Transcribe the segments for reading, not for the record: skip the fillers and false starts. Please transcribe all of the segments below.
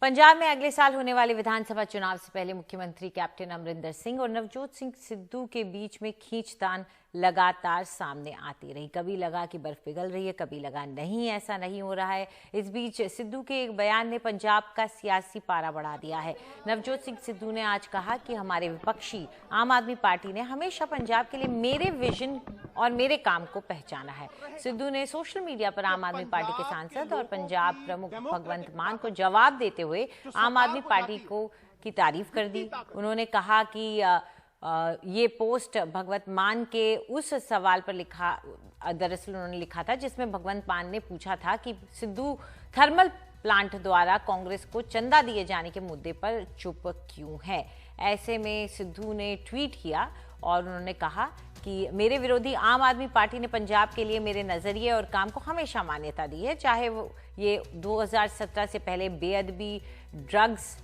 पंजाब में अगले साल होने वाले विधानसभा चुनाव से पहले मुख्यमंत्री कैप्टन अमरिंदर सिंह और नवजोत सिंह सिद्धू के बीच में खींचतान लगातार सामने आती रही। कभी लगा कि बर्फ पिघल रही है, कभी लगा नहीं, ऐसा नहीं हो रहा है। इस बीच सिद्धू के एक बयान ने पंजाब का सियासी पारा बढ़ा दिया है। नवजोत सिंह सिद्धू ने आज कहा कि हमारे विपक्षी आम आदमी पार्टी ने हमेशा पंजाब के लिए मेरे विजन और मेरे काम को पहचाना है। सिद्धू ने सोशल मीडिया पर आम आदमी पार्टी के सांसद और पंजाब प्रमुख भगवंत मान को जवाब देते हुए आम आदमी पार्टी की तारीफ कर दी। उन्होंने कहा कि ये पोस्ट भगवंत मान के उस सवाल पर लिखा, दरअसल उन्होंने लिखा था जिसमें भगवंत मान ने पूछा था कि सिद्धू थर्मल प्लांट द्वारा कांग्रेस को चंदा दिए जाने के मुद्दे पर चुप क्यों है। ऐसे में सिद्धू ने ट्वीट किया और उन्होंने कहा कि मेरे विरोधी आम आदमी पार्टी ने पंजाब के लिए मेरे नजरिए और काम को हमेशा मान्यता दी है, चाहे वो ये 2017 से पहले बेअदबी, ड्रग्स,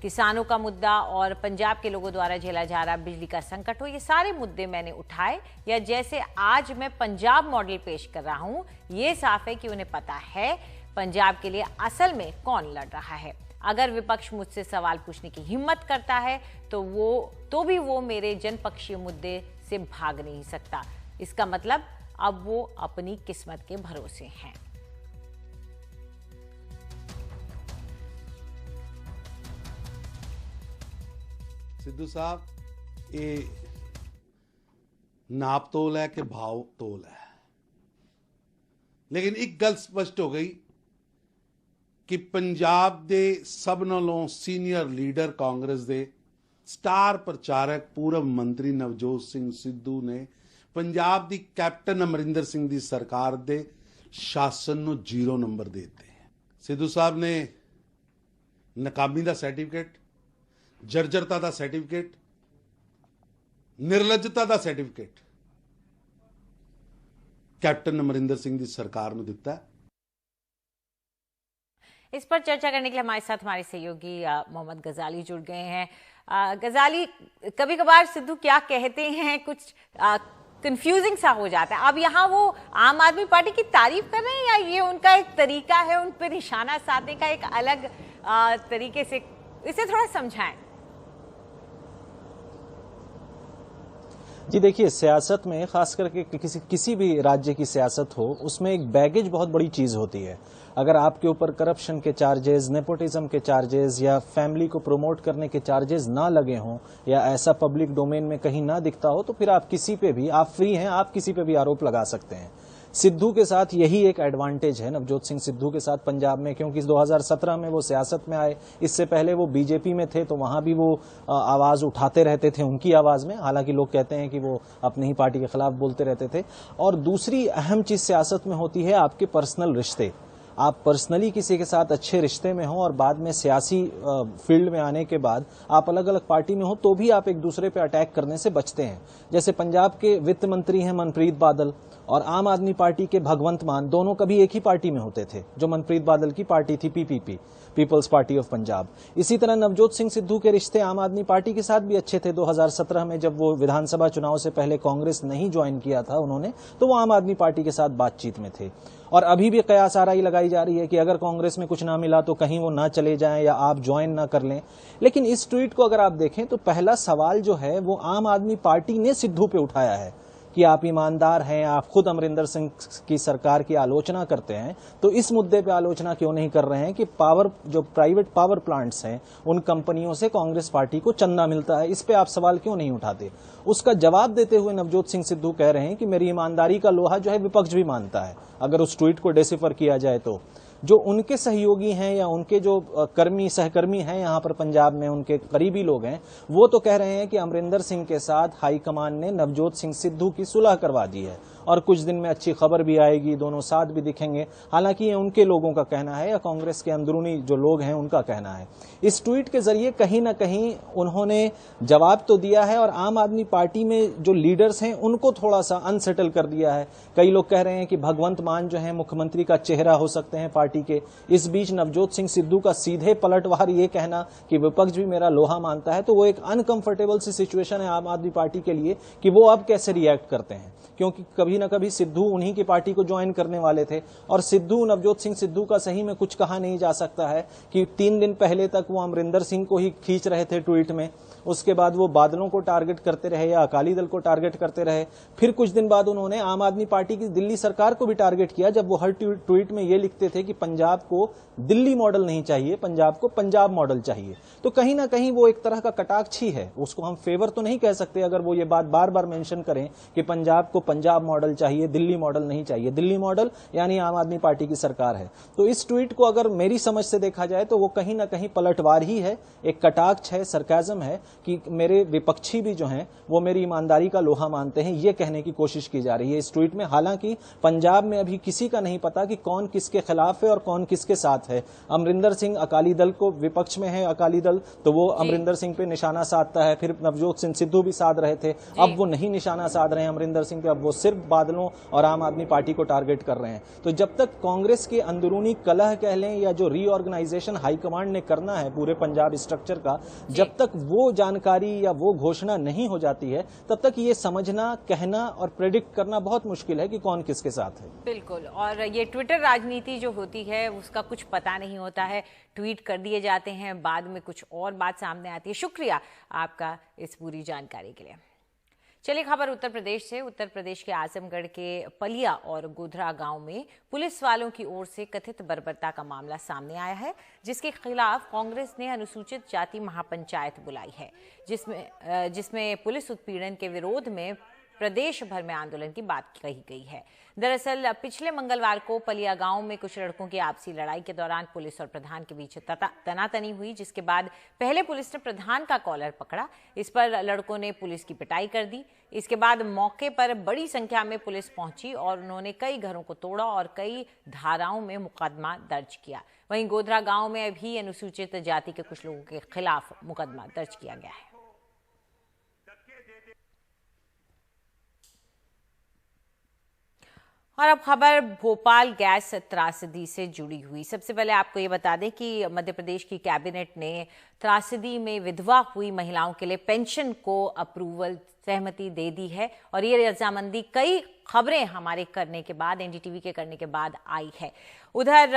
किसानों का मुद्दा और पंजाब के लोगों द्वारा झेला जा रहा बिजली का संकट हो। ये सारे मुद्दे मैंने उठाए, या जैसे आज मैं पंजाब मॉडल पेश कर रहा हूं, ये साफ है कि उन्हें पता है पंजाब के लिए असल में कौन लड़ रहा है। अगर विपक्ष मुझसे सवाल पूछने की हिम्मत करता है तो भी वो मेरे जनपक्षीय मुद्दे से भाग नहीं सकता। इसका मतलब अब वो अपनी किस्मत के भरोसे हैं। सिद्धू साहब, ये नाप तोल है कि भाव तोल है, लेकिन एक गल स्पष्ट हो गई कि पंजाब दे सब नालों सीनियर लीडर कांग्रेस दे स्टार प्रचारक पूर्व मंत्री नवजोत सिंह सिद्धू ने पंजाब दी कैप्टन अमरिंदर सिंह दी सरकार दे शासन नूं 0 नंबर देते हैं। सिद्धू साहब ने नाकामी दा सर्टिफिकेट, जर्जरता दा सर्टिफिकेट, निर्लजता दा सर्टिफिकेट कैप्टन अमरिंदर सिंह दी सरकार नूं दिता है। इस पर चर्चा करने के लिए हमारे साथ हमारे सहयोगी मोहम्मद गजाली जुड़ गए हैं। गजाली, कभी कभार सिद्धू क्या कहते हैं कुछ कंफ्यूजिंग सा हो जाता है। अब यहाँ वो आम आदमी पार्टी की तारीफ कर रहे हैं या ये उनका एक तरीका है उन पर निशाना साधने का, एक अलग तरीके से, इसे थोड़ा समझाएं। जी देखिए, सियासत में खास करके किसी भी राज्य की सियासत हो, उसमें एक बैगेज बहुत बड़ी चीज होती है। अगर आपके ऊपर करप्शन के चार्जेस, नेपोटिज्म के चार्जेस या फैमिली को प्रमोट करने के चार्जेस ना लगे हों या ऐसा पब्लिक डोमेन में कहीं ना दिखता हो, तो फिर आप किसी पे भी, आप फ्री हैं, आप किसी पे भी आरोप लगा सकते हैं। सिद्धू के साथ यही एक एडवांटेज है, नवजोत सिंह सिद्धू के साथ पंजाब में, क्योंकि 2017 में वो सियासत में आए। इससे पहले वो बीजेपी में थे तो वहां भी वो आवाज उठाते रहते थे उनकी आवाज में, हालांकि लोग कहते हैं कि वो अपनी ही पार्टी के खिलाफ बोलते रहते थे। और दूसरी अहम चीज सियासत में होती है आपके पर्सनल रिश्ते। आप पर्सनली किसी के साथ अच्छे रिश्ते में हो और बाद में सियासी फील्ड में आने के बाद आप अलग अलग पार्टी में हो तो भी आप एक दूसरे पे अटैक करने से बचते हैं। जैसे पंजाब के वित्त मंत्री हैं मनप्रीत बादल और आम आदमी पार्टी के भगवंत मान, दोनों कभी एक ही पार्टी में होते थे। जो मनप्रीत बादल की पार्टी थी PPP, people's party of Punjab. इसी तरह नवजोत सिंह सिद्धू के रिश्ते आम आदमी पार्टी के साथ भी अच्छे थे। 2017 में जब वो विधानसभा चुनाव से पहले कांग्रेस नहीं ज्वाइन किया था उन्होंने, तो वो आम आदमी पार्टी के साथ बातचीत में थे। और अभी भी कयास आराई लगाई जा रही है कि अगर कांग्रेस में कुछ ना मिला तो कहीं वो ना चले जाएं या आप ज्वाइन ना कर लें। लेकिन इस ट्वीट को अगर आप देखें तो पहला सवाल जो है वो आम आदमी पार्टी ने सिद्धू पे उठाया है कि आप ईमानदार हैं, आप खुद अमरिंदर सिंह की सरकार की आलोचना करते हैं, तो इस मुद्दे पे आलोचना क्यों नहीं कर रहे हैं कि जो प्राइवेट पावर प्लांट्स हैं उन कंपनियों से कांग्रेस पार्टी को चंदा मिलता है, इस पे आप सवाल क्यों नहीं उठाते। उसका जवाब देते हुए नवजोत सिंह सिद्धू कह रहे हैं कि मेरी ईमानदारी का लोहा जो है विपक्ष भी मानता है। अगर उस ट्वीट को डिसिफर किया जाए तो जो उनके सहयोगी हैं या उनके जो सहकर्मी हैं यहाँ पर पंजाब में, उनके करीबी लोग हैं, वो तो कह रहे हैं कि अमरिंदर सिंह के साथ हाईकमान ने नवजोत सिंह सिद्धू की सुलह करवा दी है और कुछ दिन में अच्छी खबर भी आएगी, दोनों साथ भी दिखेंगे। हालांकि ये उनके लोगों का कहना है या कांग्रेस के अंदरूनी जो लोग हैं उनका कहना है। इस ट्वीट के जरिए कहीं ना कहीं उन्होंने जवाब तो दिया है और आम आदमी पार्टी में जो लीडर्स हैं उनको थोड़ा सा अनसेटल कर दिया है। कई लोग कह रहे हैं कि भगवंत मान जो है मुख्यमंत्री का चेहरा हो सकते हैं पार्टी के। इस बीच नवजोत सिंह सिद्धू का सीधे पलटवार ये कहना कि विपक्ष भी मेरा लोहा मानता है, तो वो एक अनकंफर्टेबल सी सिचुएशन है आम आदमी पार्टी के लिए कि वो अब कैसे रिएक्ट करते हैं। क्योंकि कभी कभी ना कभी सिद्धू उन्हीं की पार्टी को ज्वाइन करने वाले थे। और सिद्धू, नवजोत सिंह सिद्धू का सही में कुछ कहा नहीं जा सकता है कि 3 दिन पहले तक वो अमरिंदर सिंह को ही खींच रहे थे ट्वीट में, उसके बाद वो बादलों को टारगेट करते रहे या अकाली दल को टारगेट करते रहे, फिर कुछ दिन बाद उन्होंने आम आदमी पार्टी की दिल्ली सरकार को भी टारगेट किया जब वो हर ट्वीट में ये लिखते थे कि पंजाब को दिल्ली मॉडल नहीं चाहिए, पंजाब को पंजाब मॉडल चाहिए। तो कहीं ना कहीं वो एक तरह का कटाक्ष ही है, उसको हम फेवर तो नहीं कह सकते अगर वो ये बात बार बार मेंशन करें कि पंजाब को पंजाब मॉडल चाहिए, दिल्ली मॉडल नहीं चाहिए। दिल्ली मॉडल यानी आम आदमी पार्टी की सरकार है। तो इस ट्वीट को अगर मेरी समझ से देखा जाए तो वो कहीं ना कहीं पलटवार ही है, एक कटाक्ष है, सरकाज़म है कि मेरे विपक्षी भी जो हैं वो मेरी ईमानदारी का लोहा मानते हैं, ये कहने की कोशिश की जा रही है इस ट्वीट में। हालांकि पंजाब में अभी किसी का नहीं पता कि कौन किसके खिलाफ है और कौन किसके साथ है। अमरिंदर सिंह अकाली दल को, विपक्ष में है अकाली दल, तो वो अमरिंदर सिंह पे निशाना साधता है। फिर नवजोत सिंह सिद्धू भी साध रहे थे, अब वो नहीं निशाना साध रहे हैं अमरिंदर सिंह पे, अब वो सिर्फ बादलों और आम आदमी पार्टी को टारगेट कर रहे हैं। तो जब तक कांग्रेस के अंदरूनी कलह कह लें या जो रीऑर्गेनाइजेशन हाईकमांड ने करना है पूरे पंजाब स्ट्रक्चर का, जब तक वो जानकारी या वो घोषणा नहीं हो जाती है तब तक ये समझना, कहना और प्रेडिक्ट करना बहुत मुश्किल है कि कौन किसके साथ है। बिल्कुल, और ये ट्विटर राजनीति जो होती है उसका कुछ पता नहीं होता है, ट्वीट कर दिए जाते हैं, बाद में कुछ और बात सामने आती है। शुक्रिया आपका इस पूरी जानकारी के लिए। चलिए खबर उत्तर प्रदेश से। उत्तर प्रदेश के आजमगढ़ के पलिया और गोधरा गांव में पुलिस वालों की ओर से कथित बर्बरता का मामला सामने आया है, जिसके खिलाफ कांग्रेस ने अनुसूचित जाति महापंचायत बुलाई है, जिसमें पुलिस उत्पीड़न के विरोध में प्रदेश भर में आंदोलन की बात कही गई है। दरअसल पिछले मंगलवार को पलिया गांव में कुछ लड़कों की आपसी लड़ाई के दौरान पुलिस और प्रधान के बीच तनातनी हुई, जिसके बाद पहले पुलिस ने प्रधान का कॉलर पकड़ा। इस पर लड़कों ने पुलिस की पिटाई कर दी। इसके बाद मौके पर बड़ी संख्या में पुलिस पहुंची और उन्होंने कई घरों को तोड़ा और कई धाराओं में मुकदमा दर्ज किया। वहीं गोधरा गांव में भी अनुसूचित जाति के कुछ लोगों के खिलाफ मुकदमा दर्ज किया गया है। और अब खबर भोपाल गैस त्रासदी से जुड़ी हुई। सबसे पहले आपको ये बता दें कि मध्य प्रदेश की कैबिनेट ने त्रासदी में विधवा हुई महिलाओं के लिए पेंशन को अप्रूवल सहमति दे दी है और ये रजामंदी कई खबरें हमारे करने के बाद, एनडीटीवी के करने के बाद आई है। उधर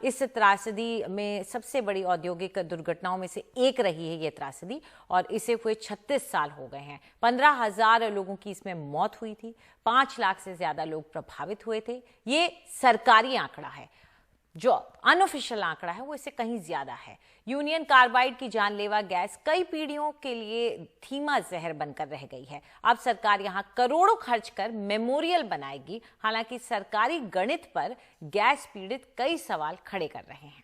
इस त्रासदी में सबसे बड़ी औद्योगिक दुर्घटनाओं में से एक रही है ये त्रासदी और इसे हुए 36 साल हो गए हैं। 15,000 लोगों की इसमें मौत हुई थी, 5 लाख से ज्यादा लोग प्रभावित हुए थे। ये सरकारी आंकड़ा है, जो अनऑफिशियल आंकड़ा है वो इससे कहीं ज्यादा है। यूनियन कार्बाइड की जानलेवा गैस कई पीढ़ियों के लिए धीमा जहर बनकर रह गई है। अब सरकार यहां करोड़ों खर्च कर मेमोरियल बनाएगी। हालांकि सरकारी गणित पर गैस पीड़ित कई सवाल खड़े कर रहे हैं।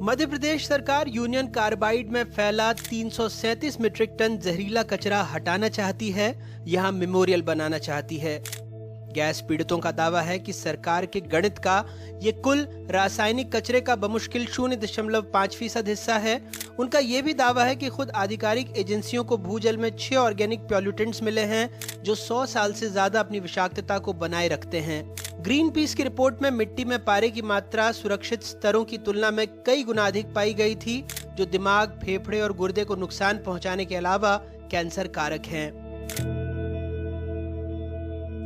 मध्य प्रदेश सरकार यूनियन कार्बाइड में फैला 337 मीट्रिक टन जहरीला कचरा हटाना चाहती है, यहां मेमोरियल बनाना चाहती है। गैस पीड़ितों का दावा है कि सरकार के गणित का ये कुल रासायनिक कचरे का बमुश्किल 0.5% हिस्सा है। उनका ये भी दावा है कि खुद आधिकारिक एजेंसियों को भूजल में 6 ऑर्गेनिक पॉल्यूटेंट्स मिले हैं, जो 100 साल से ज्यादा अपनी विषाक्तता को बनाए रखते हैं। ग्रीन पीस की रिपोर्ट में मिट्टी में पारे की मात्रा सुरक्षित स्तरों की तुलना में कई गुना अधिक पाई गई थी, जो दिमाग, फेफड़े और गुर्दे को नुकसान पहुंचाने के अलावा कैंसर कारक हैं।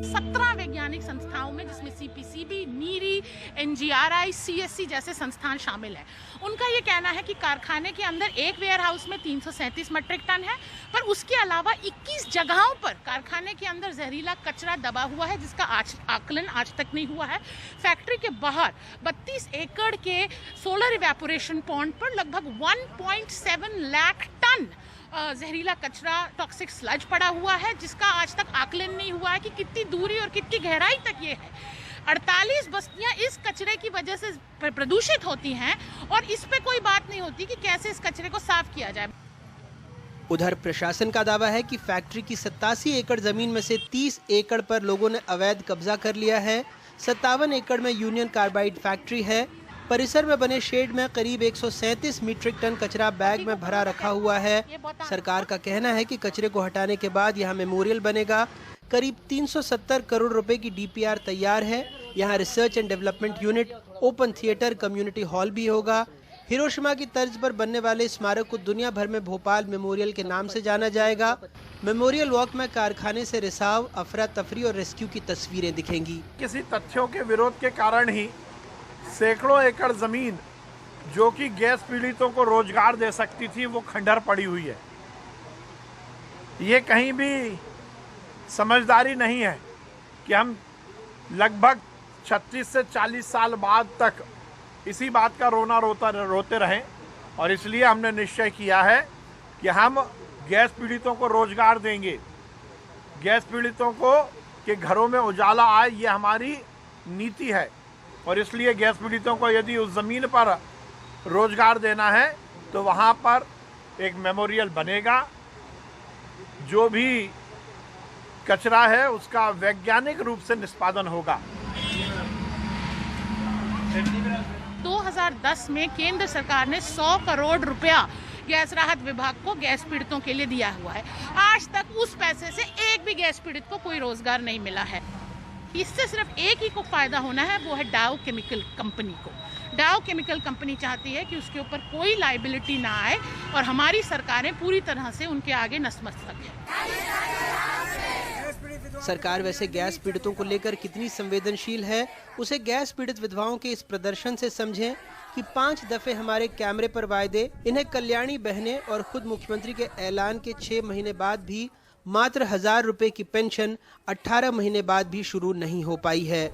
17 वैज्ञानिक संस्थाओं में, जिसमें सीपीसीबी, नीरी, एनजीआरआई, सीएससी जैसे संस्थान शामिल हैं, उनका ये कहना है कि कारखाने के अंदर एक वेयर हाउस में 337 मीट्रिक टन है, पर उसके अलावा 21 जगहों पर कारखाने के अंदर जहरीला कचरा दबा हुआ है, जिसका आकलन आज तक नहीं हुआ है। फैक्ट्री के बाहर 32 एकड़ के सोलर इवेपोरेशन पॉन्ड पर लगभग 1.7 लाख टन जहरीला कचरा, टॉक्सिक स्लज पड़ा हुआ है, जिसका आज तक आकलन नहीं हुआ है कि कितनी दूरी और कितनी गहराई तक ये है। 48 बस्तियां इस कचरे की वजह से प्रदूषित होती हैं और इस पे कोई बात नहीं होती कि कैसे इस कचरे को साफ किया जाए। उधर प्रशासन का दावा है कि फैक्ट्री की 87 एकड़ जमीन में से 30 एकड़ पर लोगों ने अवैध कब्जा कर लिया है। 57 एकड़ में यूनियन कार्बाइड फैक्ट्री है। परिसर में बने शेड में करीब 137 मीट्रिक टन कचरा बैग में भरा रखा हुआ है। सरकार का कहना है कि कचरे को हटाने के बाद यहाँ मेमोरियल बनेगा। करीब 370 करोड़ रुपए की डीपीआर तैयार है। यहाँ research and development unit, open theatre, community hall भी होगा। हिरोशिमा की तर्ज पर बनने वाले स्मारक को दुनिया भर में भोपाल मेमोरियल के नाम से जाना जाएगा। मेमोरियल वॉक में कारखाने से रिसाव, अफरा तफरी और रेस्क्यू की तस्वीरें दिखेंगी। किसी तथ्यों के विरोध के कारण ही सैकड़ों एकड़ जमीन जो कि गैस पीड़ितों को रोजगार दे सकती थी वो खंडर पड़ी हुई है। ये कहीं भी समझदारी नहीं है कि हम लगभग 36 से 40 साल बाद तक इसी बात का रोते रहें। और इसलिए हमने निश्चय किया है कि हम गैस पीड़ितों को रोजगार देंगे, गैस पीड़ितों को के घरों में उजाला आए, ये हमारी नीति है। और इसलिए गैस पीड़ितों को यदि उस ज़मीन पर रोजगार देना है तो वहाँ पर एक मेमोरियल बनेगा। जो भी कचरा है उसका वैज्ञानिक रूप से निष्पादन होगा। 2010 में केंद्र सरकार ने 100 करोड़ रुपया गैस राहत विभाग को गैस पीड़ितों के लिए दिया हुआ है। आज तक उस पैसे से एक भी गैस पीड़ित को कोई रोजगार नहीं मिला है। इससे सिर्फ एक ही को फायदा होना है, वो है डाउ केमिकल कंपनी को। डाउ केमिकल कंपनी चाहती है कि उसके ऊपर कोई लायबिलिटी ना आए और हमारी सरकारें पूरी तरह से उनके आगे नतमस्तक है। सरकार वैसे गैस पीड़ितों को लेकर कितनी संवेदनशील है, उसे गैस पीड़ित विधवाओं के इस प्रदर्शन से समझें कि 5 दफे हमारे कैमरे पर वायदे, इन्हें कल्याणी बहनें और खुद मुख्यमंत्री के ऐलान के 6 महीने बाद भी मात्र 1000 रुपए की पेंशन 18 महीने बाद भी शुरू नहीं हो पाई है।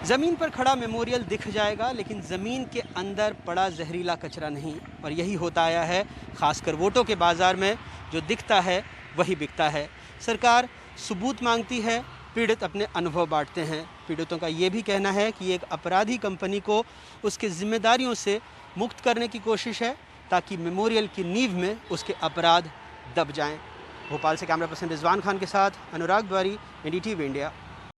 जमीन पर खड़ा मेमोरियल दिख जाएगा, लेकिन जमीन के अंदर पड़ा जहरीला कचरा नहीं। और यही होता आया है, खासकर वोटों के बाजार में जो दिखता है वही बिकता है। सरकार सबूत मांगती है, पीड़ित अपने अनुभव बांटते हैं। पीड़ितों का ये भी कहना है कि एक अपराधी कंपनी को उसके जिम्मेदारियों से मुक्त करने की कोशिश है ताकि मेमोरियल की नींव में उसके अपराध दब जाएं। भोपाल से कैमरा पर्सन रिजवान खान के साथ अनुराग द्वारी, NDTV इंडिया।